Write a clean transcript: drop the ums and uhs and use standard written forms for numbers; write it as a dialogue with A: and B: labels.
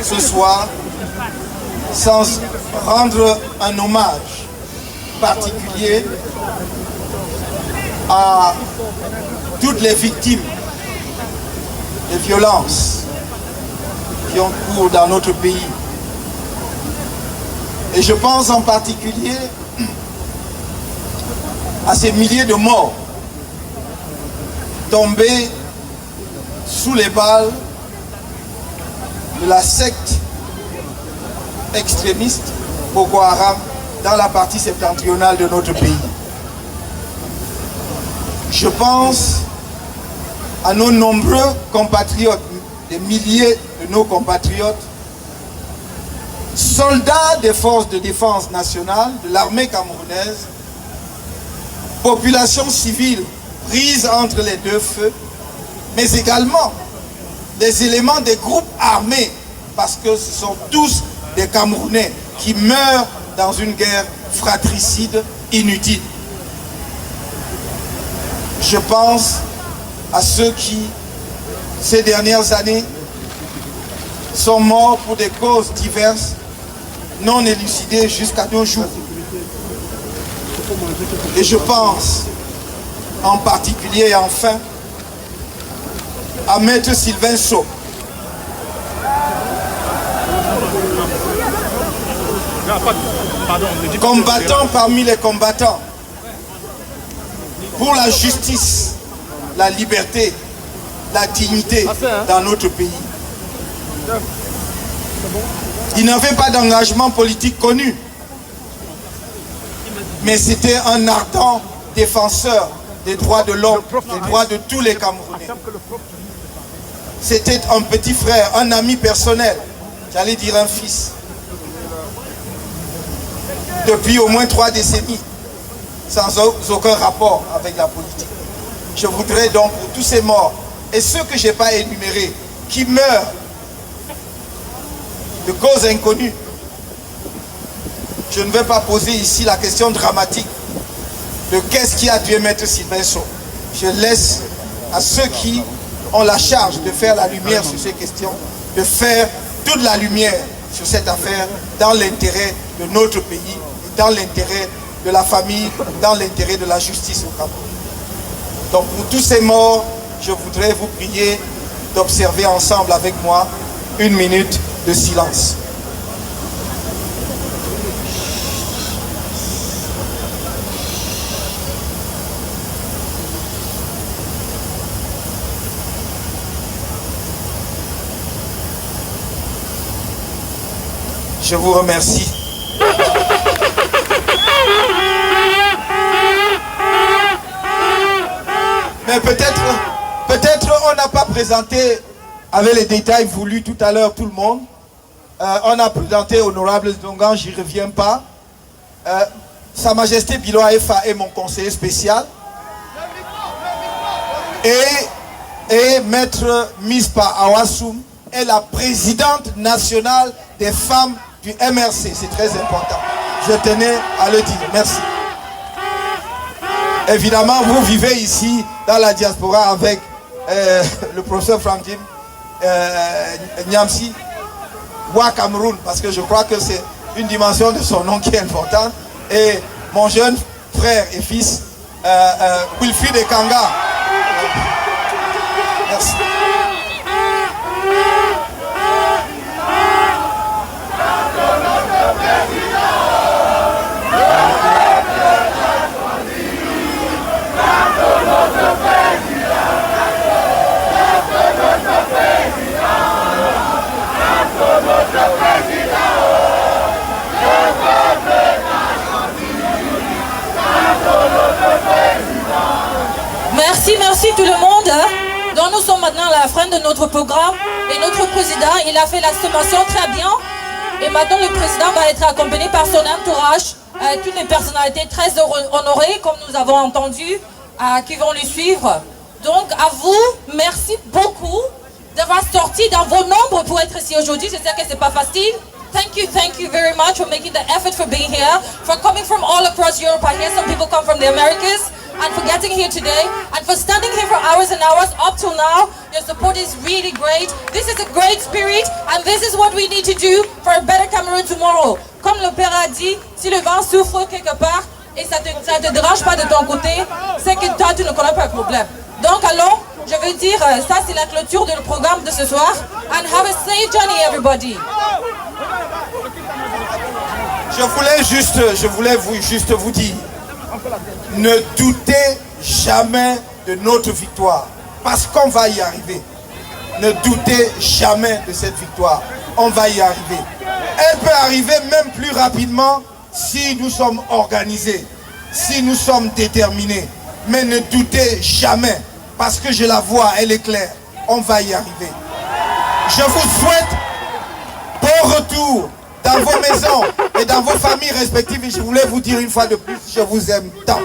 A: ce soir sans rendre un hommage particulier à toutes les victimes des violences qui ont cours dans notre pays. Et je pense en particulier à ces milliers de morts tombés sous les balles de la secte extrémiste Boko Haram dans la partie septentrionale de notre pays. Je pense à nos nombreux compatriotes, des milliers de nos compatriotes, soldats des forces de défense nationale, de l'armée camerounaise, population civile prise entre les deux feux, mais également des éléments des groupes armés, parce que ce sont tous des Camerounais qui meurent dans une guerre fratricide inutile. Je pense à ceux qui, ces dernières années, sont morts pour des causes diverses, non élucidées jusqu'à nos jours. Et je pense en particulier et enfin à Maître Sylvain Sow, combattant parmi les combattants pour la justice, la liberté, la dignité dans notre pays. Il n'avait pas d'engagement politique connu, mais c'était un ardent défenseur des droits de l'homme, des droits de tous les Camerounais. C'était un petit frère, un ami personnel, j'allais dire un fils. Depuis au moins 3 décennies, sans aucun rapport avec la politique. Je voudrais donc pour tous ces morts, et ceux que je n'ai pas énumérés, qui meurent de causes inconnues, je ne vais pas poser ici la question dramatique de qu'est-ce qui a tué Maître Sylvain Sow. Je laisse à ceux qui ont la charge de faire la lumière sur ces questions, de faire toute la lumière sur cette affaire dans l'intérêt de notre pays, dans l'intérêt de la famille, dans l'intérêt de la justice au Cameroun. Donc pour tous ces morts, je voudrais vous prier d'observer ensemble avec moi 1 minute de silence. Je vous remercie. Mais peut-être on n'a pas présenté avec les détails voulus tout à l'heure tout le monde. On a présenté Honorable Zongan, j'y reviens pas. Sa Majesté Bilo Aefa est mon conseiller spécial. Et Maître Mispa Awassoum est la présidente nationale des femmes du MRC. C'est très important. Je tenais à le dire. Merci. Évidemment, vous vivez ici dans la diaspora avec le professeur Frank Jim Nyamsi Wa Cameroun, parce que je crois que c'est une dimension de son nom qui est importante. Et mon jeune frère et fils, Wilfried Ekanga. Merci.
B: Merci tout le monde. Donc nous sommes maintenant à la fin de notre programme et notre président, il a fait la sommation très bien. Et maintenant le président va être accompagné par son entourage, toutes les personnalités très honorées comme nous avons entendu, qui vont le suivre. Donc à vous, merci beaucoup d'avoir sorti dans vos nombres pour être ici aujourd'hui. Je sais que c'est pas facile. Thank you very much for making the effort for being here, for coming from all across Europe. I hear some people come from the Americas. and for getting here today and for standing here for hours and hours up till now. Your support is really great. This is a great spirit and this is what we need to do for a better Cameroon tomorrow. Comme le père a dit, si le vent souffre quelque part et ça te dérange pas de ton côté, c'est que toi tu ne connais pas le problème. Donc alors, je veux dire, ça c'est la clôture du programme de ce soir. And have a safe journey everybody.
A: Je voulais juste vous dire, ne doutez jamais de notre victoire, parce qu'on va y arriver. Ne doutez jamais de cette victoire, on va y arriver. Elle peut arriver même plus rapidement si nous sommes organisés, si nous sommes déterminés. Mais ne doutez jamais, parce que je la vois, elle est claire, on va y arriver. Je vous souhaite bon retour dans vos maisons et dans vos familles respectives et je voulais vous dire une fois de plus, je vous aime tant.